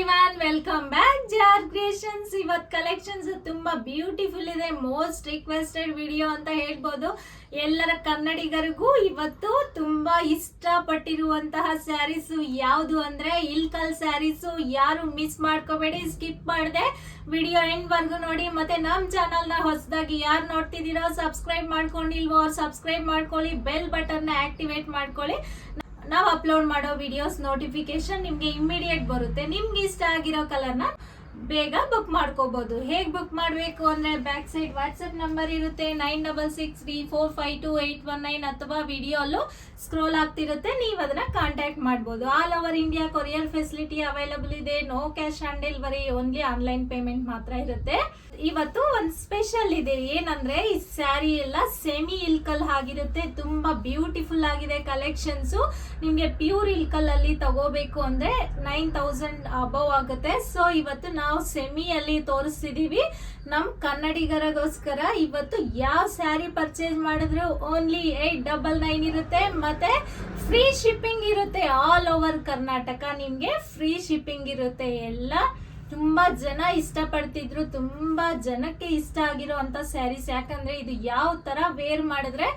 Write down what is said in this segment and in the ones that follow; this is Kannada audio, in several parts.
Everyone, welcome back jar creations. ಇವತ್ತು ಕಲೆಕ್ಷನ್ಸ್ ತುಂಬಾ ಬ್ಯೂಟಿಫುಲ್ ಇದೆ. ಮೋಸ್ಟ್ ರಿಕ್ವೆಸ್ಟೆಡ್ ವಿಡಿಯೋ ಅಂತ ಹೇಳ್ಬೋದು. ಎಲ್ಲರ ಕನ್ನಡಿಗರಿಗೂ ಇವತ್ತು ತುಂಬಾ ಇಷ್ಟಪಟ್ಟಿರುವಂತಹ ಸ್ಯಾರೀಸ್ ಯಾವುದು ಅಂದ್ರೆ ಇಲ್ಕಲ್ ಸ್ಯಾರೀಸ್. ಯಾರು ಮಿಸ್ ಮಾಡ್ಕೋಬೇಡಿ, ಸ್ಕಿಪ್ ಮಾಡದೆ ವಿಡಿಯೋ ಎಂಡ್ ವರ್ಗು ನೋಡಿ. ಮತ್ತೆ ನಮ್ ಚಾನಲ್ ನ ಹೊಸದಾಗಿ ಯಾರು ನೋಡ್ತಿದ್ದೀರೋ ಸಬ್ಸ್ಕ್ರೈಬ್ ಮಾಡ್ಕೊಂಡಿಲ್ವೋ ಅವ್ರು ಸಬ್ಸ್ಕ್ರೈಬ್ ಮಾಡ್ಕೊಳ್ಳಿ, ಬೆಲ್ ಬಟನ್ ನ ಆಕ್ಟಿವೇಟ್ ಮಾಡ್ಕೊಳ್ಳಿ. ನಾವು ಅಪ್ಲೋಡ್ ಮಾಡೋ ವಿಡಿಯೋಸ್ ನೋಟಿಫಿಕೇಶನ್ ನಿಮ್ಗೆ ಇಮಿಡಿಯೇಟ್ ಬರುತ್ತೆ. ನಿಮ್ಗೆ ಇಷ್ಟ ಆಗಿರೋ ಕಲರ್ನ ಬೇಗ ಬುಕ್ ಮಾಡ್ಕೋಬಹುದು. ಹೇಗ್ ಬುಕ್ ಮಾಡಬೇಕು ಅಂದ್ರೆ ಬ್ಯಾಕ್ ಸೈಡ್ ವಾಟ್ಸ್ಆಪ್ ನಂಬರ್ ಇರುತ್ತೆ 9663452819 ಅಥವಾ ವಿಡಿಯೋಲ್ಲೂ ಸ್ಕ್ರೋಲ್ ಆಗ್ತಿರುತ್ತೆ, ನೀವು ಅದನ್ನ ಕಾಂಟ್ಯಾಕ್ಟ್ ಮಾಡಬಹುದು. All over India courier facility available ಇದೆ. No cash on delivery, only online payment ಮಾತ್ರ ಇರುತ್ತೆ. ಇವತ್ತು ಒಂದು ಸ್ಪೆಷಲ್ ಇದೆ. ಏನಂದ್ರೆ ಈ ಸ್ಯಾರಿ ಎಲ್ಲ ಸೆಮಿ ಇಲ್ಕಲ್ ಆಗಿರುತ್ತೆ. ತುಂಬಾ ಬ್ಯೂಟಿಫುಲ್ ಆಗಿದೆ ಕಲೆಕ್ಷನ್ಸ್. ನಿಮ್ಗೆ ಪ್ಯೂರ್ ಇಲ್ಕಲ್ ಅಲ್ಲಿ ತಗೋಬೇಕು ಅಂದ್ರೆ 9000 ಅಬವ್ ಆಗುತ್ತೆ. ಸೊ ಇವತ್ತು ನಾವು ಸೆಮಿ ಅಲ್ಲಿ ತೋರಿಸ್ತಿದೀವಿ ನಮ್ ಕನ್ನಡಿಗರಿಗೋಸ್ಕರ. ಇವತ್ತು ಯಾವ ಸ್ಯಾರಿ ಪರ್ಚೇಸ್ ಮಾಡಿದ್ರು ಓನ್ಲಿ 899 ಇರುತ್ತೆ. ಮತ್ತೆ ಫ್ರೀ ಶಿಪ್ಪಿಂಗ್ ಇರುತ್ತೆ. ಆಲ್ ಓವರ್ ಕರ್ನಾಟಕ ನಿಮ್ಗೆ ಫ್ರೀ ಶಿಪ್ಪಿಂಗ್ ಇರುತ್ತೆ. ಎಲ್ಲ ತುಂಬಾ ಜನ ಇಷ್ಟಪಡ್ತಿದ್ರು, ತುಂಬಾ ಜನಕ್ಕೆ ಇಷ್ಟ ಆಗಿರುವಂತ ಸ್ಯಾರೀಸ್. ಯಾಕಂದ್ರೆ ಇದು ಯಾವ ತರ ವೇರ್ ಮಾಡಿದ್ರೆ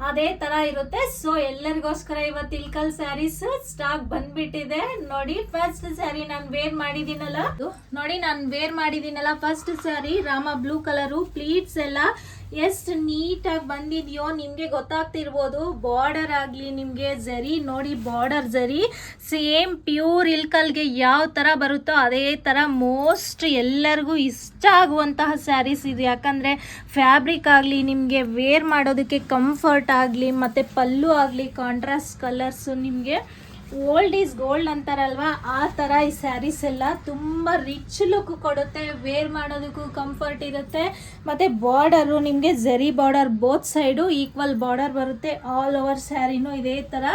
ಅದೇ ತರ ಇರುತ್ತೆ. ಸೊ ಎಲ್ಲರಿಗೋಸ್ಕರ ಇವತ್ತು ಇಲ್ಕಲ್ ಸ್ಯಾರೀಸ್ ಸ್ಟಾಕ್ ಬಂದ್ಬಿಟ್ಟಿದೆ. ನೋಡಿ, ಫಸ್ಟ್ ಸ್ಯಾರಿ ನಾನು ವೇರ್ ಮಾಡಿದೀನಲ್ಲ, first sari Rama blue colour. Pleats ಎಲ್ಲ ಎಷ್ಟು ನೀಟಾಗಿ ಬಂದಿದೆಯೋ ನಿಮ್ಗೆ ಗೊತ್ತಾಗ್ತಿರ್ಬೋದು. ಬಾರ್ಡರ್ ಆಗ್ಲಿ ನಿಮ್ಗೆ ಜರಿ ನೋಡಿ, ಬಾರ್ಡರ್ ಜರಿ ಸೇಮ್ ಪ್ಯೂರ್ ಇಲ್ಕಲ್ಗೆ ಯಾವ ತರ ಬರುತ್ತೋ ಅದೇ ತರ ಮೋಸ್ಟ್ ಎಲ್ಲರಿಗೂ ಇಷ್ಟ ಆಗುವಂತಹ ಸ್ಯಾರೀಸ್ ಇದು. ಯಾಕಂದ್ರೆ ಫ್ಯಾಬ್ರಿಕ್ ಆಗಲಿ ನಿಮಗೆ ವೇರ್ ಮಾಡೋದಕ್ಕೆ ಕಂಫರ್ಟ್ ಆಗಲಿ, ಮತ್ತೆ ಪಲ್ಲು ಆಗಲಿ ಕಾಂಟ್ರಾಸ್ಟ್ ಕಲರ್ಸ್, ನಿಮಗೆ ಓಲ್ಡ್ ಈಸ್ ಗೋಲ್ಡ್ ಅಂತಾರಲ್ವಾ ಆ ಥರ ಈ ಸ್ಯಾರೀಸ್ ಎಲ್ಲ ತುಂಬ ರಿಚ್ ಲುಕ್ ಕೊಡುತ್ತೆ. ವೇರ್ ಮಾಡೋದಕ್ಕೂ ಕಂಫರ್ಟ್ ಇರುತ್ತೆ. ಮತ್ತು ಬಾರ್ಡರು ನಿಮಗೆ ಜರಿ border both side equal border ಬರುತ್ತೆ. ಆಲ್ ಓವರ್ ಸ್ಯಾರಿನೂ ಇದೇ ಥರ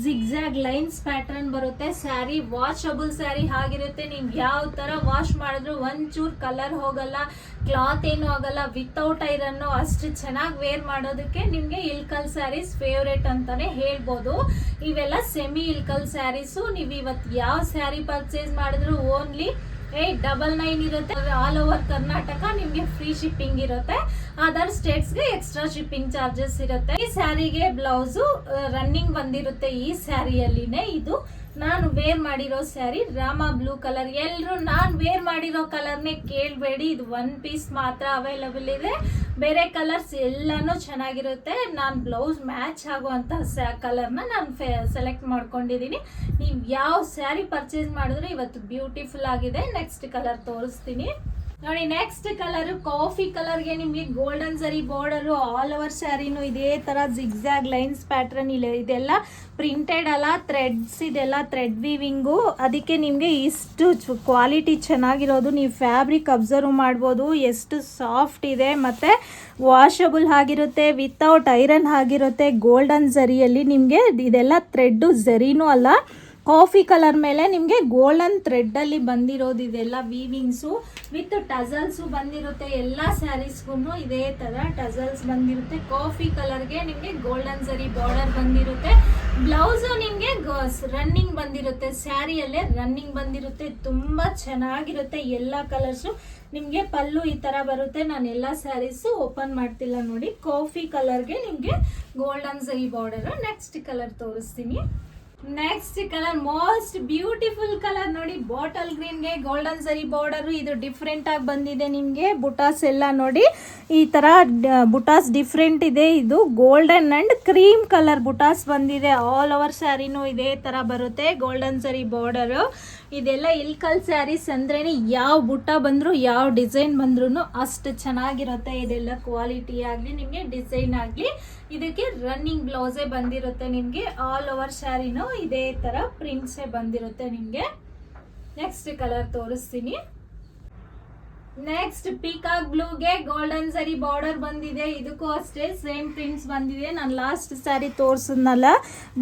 ಜಿಗ್ಜ್ಯಾಗ್ ಲೈನ್ಸ್ ಪ್ಯಾಟರ್ನ್ ಬರುತ್ತೆ. ಸ್ಯಾರಿ ವಾಷಬಲ್ ಸ್ಯಾರಿ ಆಗಿರುತ್ತೆ. ನೀವು ಯಾವ ಥರ ವಾಶ್ ಮಾಡಿದ್ರು ಒಂಚೂರು ಕಲರ್ ಹೋಗಲ್ಲ, ಕ್ಲಾತ್ ಏನು ಆಗಲ್ಲ. ವಿತೌಟ್ ಐರನ್ನು ಅಷ್ಟು ಚೆನ್ನಾಗಿ ವೇರ್ ಮಾಡೋದಕ್ಕೆ ನಿಮಗೆ ಇಲ್ಕಲ್ ಸ್ಯಾರೀಸ್ ಫೇವ್ರೇಟ್ ಅಂತಾನೆ ಹೇಳ್ಬೋದು. ಇವೆಲ್ಲ ಸೆಮಿ ಇಲ್ಕಲ್ ಸ್ಯಾರೀಸು. ನೀವು ಇವತ್ತು ಯಾವ ಸ್ಯಾರಿ ಪರ್ಚೇಸ್ ಮಾಡಿದ್ರು ಓನ್ಲಿ 899 ಇರುತ್ತೆ. ಆಲ್ ಓವರ್ ಕರ್ನಾಟಕ ನಿಮ್ಗೆ ಫ್ರೀ ಶಿಪ್ಪಿಂಗ್ ಇರುತ್ತೆ. ಅದರ್ ಸ್ಟೇಟ್ಸ್ಗೆ ಎಕ್ಸ್ಟ್ರಾ ಶಿಪ್ಪಿಂಗ್ ಚಾರ್ಜಸ್ ಇರುತ್ತೆ. ಈ ಸ್ಯಾರಿಗೆ ಬ್ಲೌಸು ರನ್ನಿಂಗ್ ಬಂದಿರುತ್ತೆ. ಈ ಸ್ಯಾರಿಯಲ್ಲಿನೇ ಇದು ನಾನು ವೇರ್ ಮಾಡಿರೋ ಸ್ಯಾರಿ ರಾಮ ಬ್ಲೂ ಕಲರ್. ಎಲ್ಲರೂ ನಾನು ವೇರ್ ಮಾಡಿರೋ ಕಲರ್ನೇ ಕೇಳಬೇಡಿ, ಇದು ಒನ್ ಪೀಸ್ ಮಾತ್ರ ಅವೈಲಬಲ್ ಇದೆ. ಬೇರೆ ಕಲರ್ಸ್ ಎಲ್ಲಾನು ಚೆನ್ನಾಗಿರುತ್ತೆ. ನಾನು ಬ್ಲೌಸ್ ಮ್ಯಾಚ್ ಆಗುವಂತ ಕಲರ್ನ ನಾನು ಸೆಲೆಕ್ಟ್ ಮಾಡ್ಕೊಂಡಿದ್ದೀನಿ. ನೀವು ಯಾವ ಸ್ಯಾರಿ ಪರ್ಚೇಸ್ ಮಾಡಿದ್ರು ಇವತ್ತು ಬ್ಯೂಟಿಫುಲ್ ಆಗಿದೆ. ನೆಕ್ಸ್ಟ್ ಕಲರ್ ತೋರಿಸ್ತೀನಿ ನೋಡಿ. ನೆಕ್ಸ್ಟ್ ಕಲರ್ ಕಾಫಿ ಕಲರ್ಗೆ ನಿಮಗೆ ಗೋಲ್ಡನ್ ಸರಿ ಬಾರ್ಡರ್. ಆಲ್ ಓವರ್ ಸ್ಯಾರಿನೂ ಇದೇ ತರ ಜಿಗ್ಜ್ಯಾಗ್ ಲೈನ್ಸ್ ಪ್ಯಾಟರ್ನ್ ಇಲ್ಲ. ಇದೆಲ್ಲ ಪ್ರಿಂಟೆಡ್ ಅಲ್ಲ, ಥ್ರೆಡ್ಸ್, ಇದೆಲ್ಲ ಥ್ರೆಡ್ ವೀವಿಂಗು. ಅದಕ್ಕೆ ನಿಮಗೆ ಇಷ್ಟು ಕ್ವಾಲಿಟಿ ಚೆನ್ನಾಗಿರೋದು. ನೀವು ಫ್ಯಾಬ್ರಿಕ್ ಅಬ್ಸರ್ವ್ ಮಾಡ್ಬೋದು ಎಷ್ಟು ಸಾಫ್ಟ್ ಇದೆ, ಮತ್ತು ವಾಷಬಲ್ ಆಗಿರುತ್ತೆ, ವಿತೌಟ್ ಐರನ್ ಆಗಿರುತ್ತೆ. ಗೋಲ್ಡನ್ ಝರಿಯಲ್ಲಿ ನಿಮಗೆ ಇದೆಲ್ಲ ಥ್ರೆಡ್ಡು ಝರಿನೂ ಅಲ್ಲ, ಕಾಫಿ ಕಲರ್ ಮೇಲೆ ನಿಮಗೆ ಗೋಲ್ಡನ್ ಥ್ರೆಡ್ಡಲ್ಲಿ ಬಂದಿರೋದು. ಇದೆಲ್ಲ ವೀವಿಂಗ್ಸು ವಿತ್ ಟಜಲ್ಸು ಬಂದಿರುತ್ತೆ. ಎಲ್ಲ ಸ್ಯಾರೀಸ್ಗೂ ಇದೇ ಥರ ಟಜಲ್ಸ್ ಬಂದಿರುತ್ತೆ. ಕಾಫಿ ಕಲರ್ಗೆ ನಿಮಗೆ ಗೋಲ್ಡನ್ ಸರಿ ಬಾರ್ಡರ್ ಬಂದಿರುತ್ತೆ. ಬ್ಲೌಸು ನಿಮಗೆ ರನ್ನಿಂಗ್ ಬಂದಿರುತ್ತೆ. ಸ್ಯಾರಿಯಲ್ಲೇ ರನ್ನಿಂಗ್ ಬಂದಿರುತ್ತೆ. ತುಂಬ ಚೆನ್ನಾಗಿರುತ್ತೆ. ಎಲ್ಲ ಕಲರ್ಸು ನಿಮಗೆ ಪಲ್ಲು ಈ ಥರ ಬರುತ್ತೆ. ನಾನು ಎಲ್ಲ ಸ್ಯಾರೀಸು ಓಪನ್ ಮಾಡ್ತಿಲ್ಲ ನೋಡಿ. ಕಾಫಿ ಕಲರ್ಗೆ ನಿಮಗೆ ಗೋಲ್ಡನ್ ಸರಿ ಬಾರ್ಡರ್. ನೆಕ್ಸ್ಟ್ ಕಲರ್ ತೋರಿಸ್ತೀನಿ. Next colour most beautiful colour ನೋಡಿ. ಬಾಟಲ್ ಗ್ರೀನ್ಗೆ ಗೋಲ್ಡನ್ ಸರಿ ಬಾರ್ಡರ್. ಇದು ಡಿಫ್ರೆಂಟ್ ಆಗಿ ಬಂದಿದೆ. ನಿಮಗೆ ಬುಟಾಸ್ ಎಲ್ಲ ನೋಡಿ ಈ ತರ ಬುಟಾಸ್ ಡಿಫ್ರೆಂಟ್ ಇದೆ. ಇದು ಗೋಲ್ಡನ್ ಅಂಡ್ ಕ್ರೀಮ್ ಕಲರ್ ಬುಟಾಸ್ ಬಂದಿದೆ. ಆಲ್ ಓವರ್ ಸ್ಯಾರಿನೂ ಇದೇ ತರ ಬರುತ್ತೆ. ಗೋಲ್ಡನ್ ಸರಿ ಬಾರ್ಡರ್. ಇದೆಲ್ಲ ಇಲ್ಕಲ್ ಸ್ಯಾರೀಸ್ ಅಂದ್ರೇನೆ ಯಾವ ಬುಟ್ಟ ಬಂದ್ರು ಯಾವ ಡಿಸೈನ್ ಬಂದ್ರು ಅಷ್ಟು ಚೆನ್ನಾಗಿರುತ್ತೆ. ಇದೆಲ್ಲ ಕ್ವಾಲಿಟಿ ಆಗಲಿ ನಿಮಗೆ ಡಿಸೈನ್ ಆಗಲಿ ಇದಕ್ಕೆ ರನ್ನಿಂಗ್ ಬ್ಲೌಸೇ ಬಂದಿರುತ್ತೆ. ನಿಮಗೆ ಆಲ್ ಓವರ್ ಸ್ಯಾರಿನೂ ಇದೇ ತರ ಪ್ರಿಂಟ್ಸೇ ಬಂದಿರುತ್ತೆ ನಿಮಗೆ. ನೆಕ್ಸ್ಟ್ ಕಲರ್ ತೋರಿಸ್ತೀನಿ. ನೆಕ್ಸ್ಟ್ ಪೀಕಾಕ್ ಬ್ಲೂಗೆ ಗೋಲ್ಡನ್ ಸರಿ ಬಾರ್ಡರ್ ಬಂದಿದೆ. ಇದಕ್ಕೂ ಅಷ್ಟೇ ಸೇಮ್ ಪ್ರಿಂಟ್ಸ್ ಬಂದಿದೆ. ನಾನು ಲಾಸ್ಟ್ ಸ್ಯಾರಿ ತೋರಿಸಿದ್ನಲ್ಲ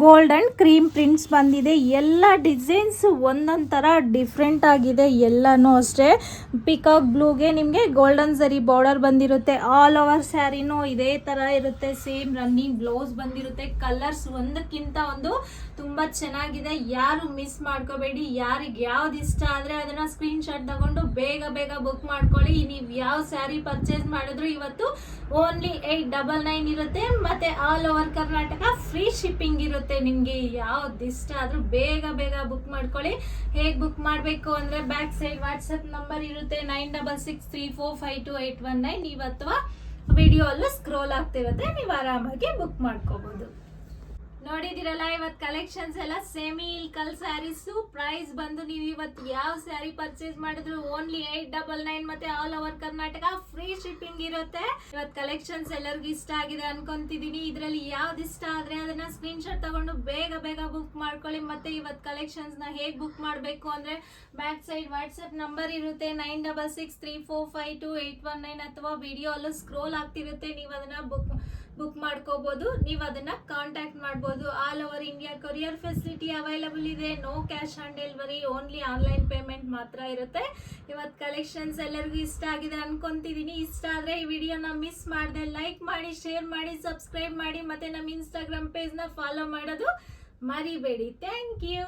ಗೋಲ್ಡ್ ಅಂಡ್ ಕ್ರೀಮ್ ಪ್ರಿಂಟ್ಸ್ ಬಂದಿದೆ. ಎಲ್ಲ ಡಿಸೈನ್ಸ್ ಒಂದೊಂದು ಥರ ಡಿಫ್ರೆಂಟ್ ಆಗಿದೆ. ಎಲ್ಲನೂ ಅಷ್ಟೇ ಪೀಕಾಕ್ ಬ್ಲೂಗೆ ನಿಮಗೆ ಗೋಲ್ಡನ್ ಸರಿ ಬಾರ್ಡರ್ ಬಂದಿರುತ್ತೆ. ಆಲ್ ಓವರ್ ಸ್ಯಾರಿನೂ ಇದೇ ಥರ ಇರುತ್ತೆ. ಸೇಮ್ ರನ್ನಿಂಗ್ ಬ್ಲೌಸ್ ಬಂದಿರುತ್ತೆ. ಕಲರ್ಸ್ ಒಂದಕ್ಕಿಂತ ಒಂದು ತುಂಬ ಚೆನ್ನಾಗಿದೆ. ಯಾರು ಮಿಸ್ ಮಾಡ್ಕೋಬೇಡಿ. ಯಾರಿಗೆ ಯಾವ್ದು ಇಷ್ಟ ಆದರೆ ಅದನ್ನು ಸ್ಕ್ರೀನ್ಶಾಟ್ ತಗೊಂಡು ಬೇಗ ಬೇಗ ಬುಕ್ ಮಾಡ್ಕೊಳ್ಳಿ. ನೀವು ಯಾವ ಸ್ಯಾರಿ ಪರ್ಚೇಸ್ ಮಾಡಿದ್ರು ಇವತ್ತು ಓನ್ಲಿ 899 ಇರುತ್ತೆ. ಮತ್ತು all over Karnataka free shipping ಇರುತ್ತೆ. ನಿಮಗೆ ಯಾವ್ದು ಇಷ್ಟ ಆದರೂ ಬೇಗ ಬೇಗ ಬುಕ್ ಮಾಡ್ಕೊಳ್ಳಿ. ಹೇಗೆ ಬುಕ್ ಮಾಡಬೇಕು ಅಂದರೆ ಬ್ಯಾಕ್ ಸೈಡ್ ವಾಟ್ಸಪ್ ನಂಬರ್ ಇರುತ್ತೆ 9663452819. ನೀವು ಅಥವಾ ವಿಡಿಯೋ ಅಲ್ಲೂ ಸ್ಕ್ರೋಲ್ ಆಗ್ತಿರುತ್ತೆ, ನೀವು ಆರಾಮಾಗಿ ಬುಕ್ ಮಾಡ್ಕೋಬಹುದು. ನೋಡಿದಿರಲ್ಲ ಇವತ್ತು ಕಲೆಕ್ಷನ್ಸ್ ಎಲ್ಲ ಸೆಮಿ ಇಲ್ಕಲ್ ಸ್ಯಾರೀಸು. ಪ್ರೈಸ್ ಬಂದು ನೀವು ಇವತ್ತು ಯಾವ ಸ್ಯಾರಿ ಪರ್ಚೇಸ್ ಮಾಡಿದ್ರು ಓನ್ಲಿ 899 ಮತ್ತೆ all over Karnataka free shipping ಇರುತ್ತೆ. ಇವತ್ತು ಕಲೆಕ್ಷನ್ಸ್ ಎಲ್ಲರಿಗೂ ಇಷ್ಟ ಆಗಿದೆ ಅನ್ಕೊಂತಿದೀನಿ. ಇದರಲ್ಲಿ ಯಾವ್ದು ಇಷ್ಟ ಆದ್ರೆ ಅದನ್ನ ಸ್ಕ್ರೀನ್ಶಾಟ್ ತಗೊಂಡು ಬೇಗ ಬೇಗ ಬುಕ್ ಮಾಡ್ಕೊಳ್ಳಿ. ಮತ್ತೆ ಇವತ್ತು ಕಲೆಕ್ಷನ್ಸ್ ನ ಹೇಗೆ ಬುಕ್ ಮಾಡಬೇಕು ಅಂದ್ರೆ ಬ್ಯಾಕ್ ಸೈಡ್ ವಾಟ್ಸ್ಆಪ್ ನಂಬರ್ ಇರುತ್ತೆ 9663452819 ಅಥವಾ ವಿಡಿಯೋ ಅಲ್ಲೂ ಸ್ಕ್ರೋಲ್ ಆಗ್ತಿರುತ್ತೆ. ನೀವು ಅದನ್ನ ಬುಕ್ ಮಾಡ್ಕೋಬಹುದು. ನೀವು ಅದನ್ನ ಕಾಂಟ್ಯಾಕ್ಟ್ ಮಾಡಬಹುದು. All over India courier facility available ಇದೆ. No cash on delivery, only online payment ಮಾತ್ರ ಇರುತ್ತೆ. ಇವತ್ತು ಕಲೆಕ್ಷನ್ಸ್ ಎಲ್ಲರಿಗೂ ಇಷ್ಟ ಆಗಿದೆ ಅನ್ಕೊಂತಿದೀನಿ. ಇಷ್ಟ ಆದ್ರೆ ಈ ವಿಡಿಯೋನ ಮಿಸ್ ಮಾಡದೆ ಲೈಕ್ ಮಾಡಿ, ಶೇರ್ ಮಾಡಿ, ಸಬ್ಸ್ಕ್ರೈಬ್ ಮಾಡಿ, ಮತ್ತೆ ನಮ್ಮ ಇನ್ಸ್ಟಾಗ್ರಾಮ್ ಪೇಜ್ ನ ಫಾಲೋ ಮಾಡೋದು ಮರಿಬೇಡಿ. Thank you.